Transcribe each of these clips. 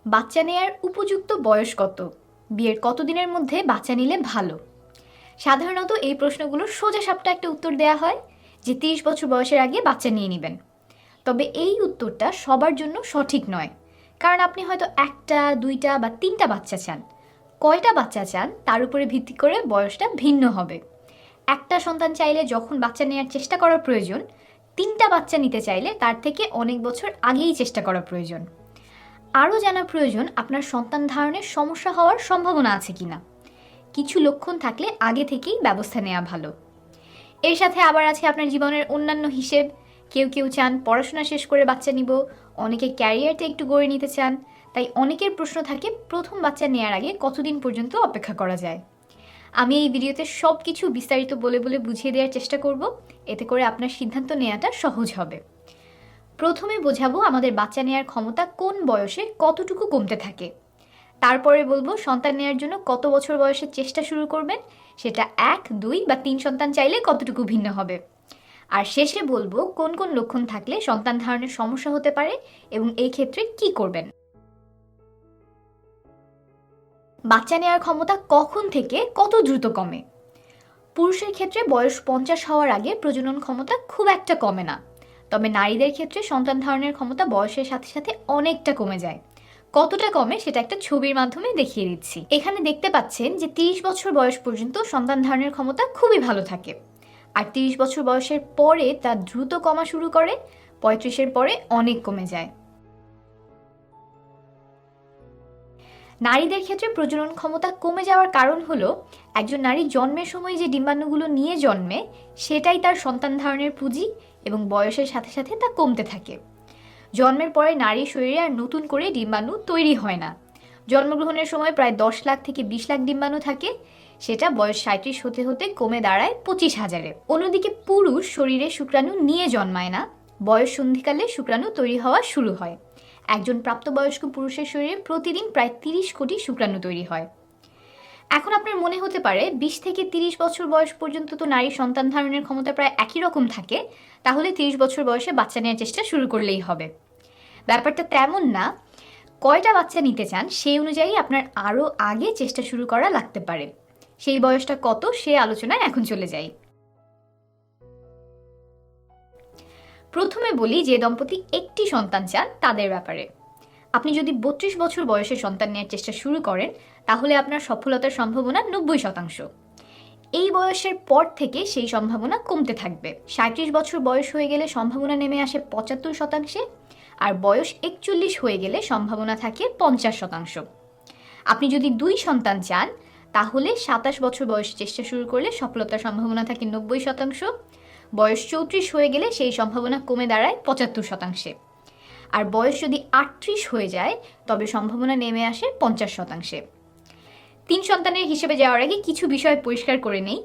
বাচ্চা নেয়ার উপযুক্ত বয়স কত? বিয়ের কতদিনের মধ্যে বাচ্চা নিলে ভালো? সাধারণত এই প্রশ্নগুলোর সোজাসাপটা একটা উত্তর দেয়া হয় যে ৩০ বছর বয়সের আগে বাচ্চা নিয়ে নেবেন। তবে এই উত্তরটা সবার জন্য সঠিক নয়। কারণ আপনি হয়তো ১টা, ২টা বা ৩টা বাচ্চা চান। কয়টা বাচ্চা চান তার উপরে ভিত্তি করে বয়সটা ভিন্ন হবে। একটা সন্তান চাইলে যখন বাচ্চা নেয়ার চেষ্টা করার প্রয়োজন, ৩টা বাচ্চা নিতে চাইলে তার থেকে অনেক বছর আগেই চেষ্টা করা প্রয়োজন। আরও জানা প্রয়োজন আপনার সন্তান ধারণের সমস্যা হওয়ার সম্ভাবনা আছে কিনা। কিছু লক্ষণ থাকলে আগে থেকেই ব্যবস্থা নেওয়া ভালো। এর সাথে আবার আছে আপনার জীবনের অন্যান্য হিসেব। কেউ কেউ চান পড়াশোনা শেষ করে বাচ্চা নিব, অনেকে ক্যারিয়ারটা একটু গড়ে নিতে চান। তাই অনেকের প্রশ্ন থাকে প্রথম বাচ্চা নেওয়ার আগে কতদিন পর্যন্ত অপেক্ষা করা যায়। আমি এই ভিডিওতে সব কিছু বিস্তারিত বলে বলে বুঝিয়ে দেওয়ার চেষ্টা করব, এতে করে আপনার সিদ্ধান্ত নেওয়াটা সহজ হবে। প্রথমে বোঝাবো আমাদের বাচ্চা নেওয়ার ক্ষমতা কোন বয়সে কতটুকু কমতে থাকে। তারপরে বলবো সন্তান নেওয়ার জন্য কত বছর বয়সে চেষ্টা শুরু করবেন, সেটা ১, ২ বা ৩ সন্তান চাইলে কতটুকু ভিন্ন হবে। আর শেষে বলবো কোন কোন লক্ষণ থাকলে সন্তান ধারণের সমস্যা হতে পারে এবং এই ক্ষেত্রে কি করবেন। বাচ্চা নেওয়ার ক্ষমতা কখন থেকে কত দ্রুত কমে? পুরুষের ক্ষেত্রে বয়স ৫০ হওয়ার আগে প্রজনন ক্ষমতা খুব একটা কমে না। তবে নারীদের ক্ষেত্রে সন্তান ধারণের ক্ষমতা বয়সের সাথে সাথে অনেকটা কমে যায়। কতটা কমে সেটা একটা ছবির মাধ্যমে দেখিয়ে দিচ্ছি। এখানে দেখতে পাচ্ছেন যে ৩০ বছর বয়স পর্যন্ত সন্তান ধারণের ক্ষমতা খুবই ভালো থাকে। আর ৩০ বছর বয়সের পরে তা দ্রুত কমা শুরু করে, ৩৫-এর পরে অনেক কমে যায়। নারীদের ক্ষেত্রে প্রজনন ক্ষমতা কমে যাওয়ার কারণ হলো একজন নারী জন্মের সময় যে ডিম্বাণুগুলো নিয়ে জন্মে সেটাই তার সন্তান ধারণের পুঁজি এবং বয়সের সাথে সাথে তা কমতে থাকে। জন্মের পরে নারীর শরীরে আর নতুন করে ডিম্বাণু তৈরি হয় না। জন্মগ্রহণের সময় প্রায় ১০ লাখ থেকে ২০ লাখ ডিম্বাণু থাকে, সেটা বয়স ৩৭ হতে হতে কমে দাঁড়ায় ২৫,০০০-এ। অন্যদিকে পুরুষ শরীরে শুক্রাণু নিয়ে জন্মায় না, বয়স সন্ধিকালে শুক্রাণু তৈরি হওয়া শুরু হয়। একজন প্রাপ্তবয়স্ক পুরুষের শরীরে প্রতিদিন প্রায় ৩০ কোটি শুক্রাণু তৈরি হয়। এখন আপনার মনে হতে পারে ২০ থেকে ৩০ বছর বয়স পর্যন্ত তো নারীর সন্তান ধারণের ক্ষমতা প্রায় একই রকম থাকে, তাহলে ৩০ বছর বয়সে বাচ্চা নেওয়ার চেষ্টা শুরু করলেই হবে। ব্যাপারটা তেমন না। কয়টা বাচ্চা নিতে চান সেই অনুযায়ী আপনার আরও আগে চেষ্টা শুরু করা লাগতে পারে। সেই বয়সটা কত সে আলোচনায় এখন চলে যাই। প্রথমে বলি যে দম্পতি একটি সন্তান চান তাদের ব্যাপারে। আপনি যদি ৩২ বছর বয়সে সন্তান নেওয়ার চেষ্টা শুরু করেন তাহলে আপনার সফলতার সম্ভাবনা ৯০%। এই বয়সের পর থেকে সেই সম্ভাবনা কমতে থাকবে। ৩৭ বছর বয়স হয়ে গেলে সম্ভাবনা নেমে আসে ৭৫%, আর বয়স ৪১ হয়ে গেলে সম্ভাবনা থাকে ৫০%। আপনি যদি ২ সন্তান চান তাহলে ২৭ বছর বয়সে চেষ্টা শুরু করলে সফলতার সম্ভাবনা থাকে ৯০%, বয়স ৩৪ হয়ে গেলে সেই সম্ভাবনা কমে দাঁড়ায় ৭৫%। আর বয়স যদি ৩৮ হয়ে যায় তবে সম্ভাবনা নেমে আসে ৫০%। ৩ সন্তানের হিসেবে যাওয়ার আগে কিছু বিষয় পরিষ্কার করে নেই।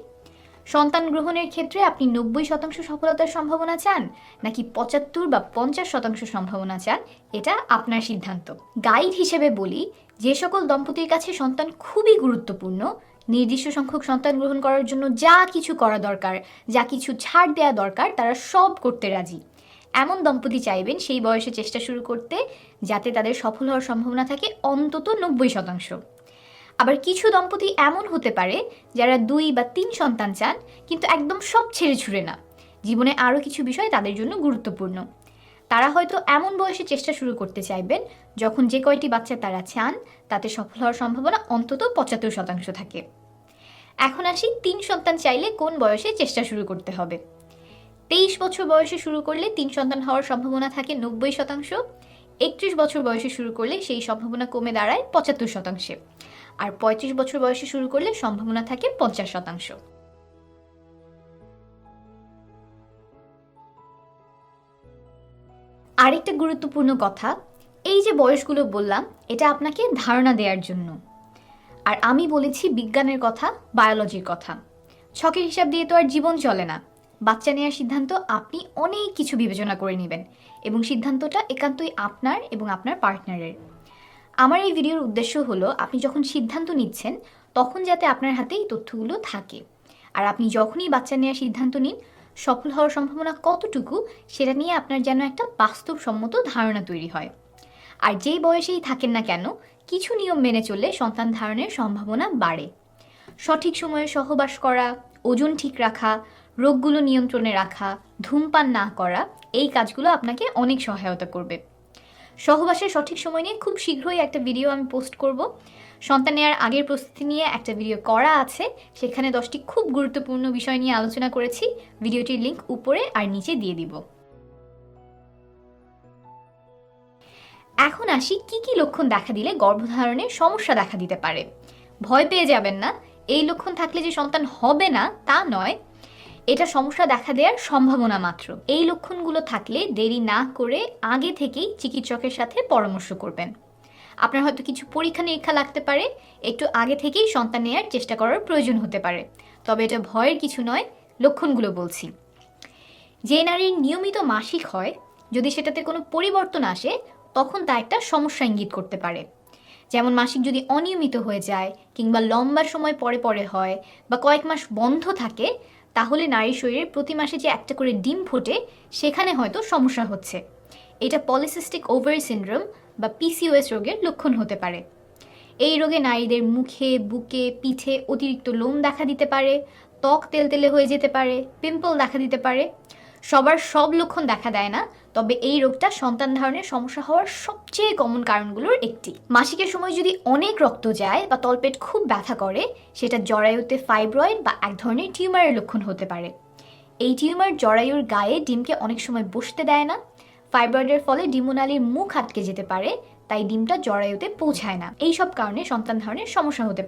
সন্তান গ্রহণের ক্ষেত্রে আপনি ৯০% সফলতার সম্ভাবনা চান নাকি ৭৫ বা ৫০% সম্ভাবনা চান, এটা আপনার সিদ্ধান্ত। গাইড হিসেবে বলি, যে সকল দম্পতির কাছে সন্তান খুবই গুরুত্বপূর্ণ, নির্দিষ্ট সংখ্যক সন্তান গ্রহণ করার জন্য যা কিছু করা দরকার, যা কিছু ছাড় দেওয়া দরকার তারা সব করতে রাজি, এমন দম্পতি চাইবেন সেই বয়সে চেষ্টা শুরু করতে যাতে তাদের সফল হওয়ার সম্ভাবনা থাকে অন্তত ৯০%। আবার কিছু দম্পতি এমন হতে পারে যারা ২ বা ৩ সন্তান চান কিন্তু একদম সব ছেড়ে ছুড়ে না, জীবনে আরও কিছু বিষয় তাদের জন্য গুরুত্বপূর্ণ। তারা হয়তো এমন বয়সে চেষ্টা শুরু করতে চাইবেন যখন যে কয়টি বাচ্চা তারা চান তাতে সফল হওয়ার সম্ভাবনা অন্তত ৭৫% থাকে। এখন আসি ৩ সন্তান চাইলে কোন বয়সে চেষ্টা শুরু করতে হবে। ২৩ বছর বয়সে শুরু করলে ৩ সন্তান হওয়ার সম্ভাবনা থাকে ৯০%, ৩১ বছর বয়সে শুরু করলে সেই সম্ভাবনা কমে দাঁড়ায় ৭৫%, আর ৩৫ বছর বয়সে শুরু করলে সম্ভাবনা থাকে ৫০%। আরেকটা গুরুত্বপূর্ণ কথা, এই যে বয়সগুলো বললাম এটা আপনাকে ধারণা দেওয়ার জন্য, আর আমি বলেছি বিজ্ঞানের কথা, বায়োলজির কথা। ছকের হিসাব দিয়ে তো আর জীবন চলে না। বাচ্চা নেওয়ার সিদ্ধান্ত আপনি অনেক কিছু বিবেচনা করে নেবেন এবং সিদ্ধান্তটা একান্তই আপনার এবং আপনার পার্টনারের। আমার এই ভিডিওর উদ্দেশ্য হলো আপনি যখন সিদ্ধান্ত নিচ্ছেন তখন যাতে আপনার হাতে এই তথ্যগুলো থাকে, আর আপনি যখনই বাচ্চা নেওয়ার সিদ্ধান্ত নিন সফল হওয়ার সম্ভাবনা কতটুকু সেটা নিয়ে আপনার যেন একটা বাস্তবসম্মত ধারণা তৈরি হয়। আর যেই বয়সেই থাকেন না কেন কিছু নিয়ম মেনে চললে সন্তান ধারণের সম্ভাবনা বাড়ে। সঠিক সময়ে সহবাস করা, ওজন ঠিক রাখা, রোগগুলো নিয়ন্ত্রণে রাখা, ধূমপান না করা, এই কাজগুলো আপনাকে অনেক সহায়তা করবে। সহবাসের সঠিক সময় নিয়ে খুব শীঘ্রই একটা ভিডিও আমি পোস্ট করব। সন্তান নেওয়ার আগের প্রস্তুতি নিয়ে একটা ভিডিও করা আছে, সেখানে 10টি খুব গুরুত্বপূর্ণ বিষয় নিয়ে আলোচনা করেছি। ভিডিওটির লিংক উপরে আর নিচে দিয়ে দিব। এখন আসি কি কি লক্ষণ দেখা দিলে গর্ভধারণের সমস্যা দেখা দিতে পারে। ভয় পেয়ে যাবেন না, এই লক্ষণ থাকলে যে সন্তান হবে না তা নয়, এটা সমস্যা দেখা দেওয়ার সম্ভাবনা মাত্র। এই লক্ষণগুলো থাকলে দেরি না করে আগে থেকেই চিকিৎসকের সাথে পরামর্শ করবেন। আপনার হয়তো কিছু পরীক্ষা নিরীক্ষা লাগতে পারে, একটু আগে থেকেই সন্তান নেওয়ার চেষ্টা করার প্রয়োজন হতে পারে, তবে এটা ভয়ের কিছু নয়। লক্ষণগুলো বলছি। যে নারীর নিয়মিত মাসিক হয়, যদি সেটাতে কোনো পরিবর্তন আসে তখন তা একটা সমস্যা ইঙ্গিত করতে পারে। যেমন মাসিক যদি অনিয়মিত হয়ে যায়, কিংবা লম্বা সময় পরে পরে হয়, বা কয়েক মাস বন্ধ থাকে, তাহলে নারীর শরীরে প্রতি মাসে যে একটা করে ডিম ফোটে সেখানে হয়তো সমস্যা হচ্ছে। এটা পলিসিস্টিক ওভারি সিনড্রোম বা পিসিওএস রোগের লক্ষণ হতে পারে। এই রোগে নারীদের মুখে, বুকে, পিঠে অতিরিক্ত লোম দেখা দিতে পারে, ত্বক তেলতেলে হয়ে যেতে পারে, পিম্পল দেখা দিতে পারে। সবার সব লক্ষণ দেখা দেয় না, তবে এই রোগটা সন্তান ধারণের সমস্যা হওয়ার সবচেয়ে কমন কারণগুলোর একটি। মাসিকের সময় যদি অনেক রক্ত যায় বা তলপেট খুব ব্যথা করে, সেটা জরায়ুতে ফাইব্রয়েড বা এক ধরনের টিউমারের লক্ষণ হতে পারে। এই টিউমার জরায়ুর গায়ে ডিমকে অনেক সময় বসতে দেয় না। ফাইব্রয়েডের ফলে ডিম্বনালীর মুখ আটকে যেতে পারে, তাই ডিমটা জরায়ুতে পৌঁছায় না। এই সব কারণে সন্তান ধারণের সমস্যা হতে পারে।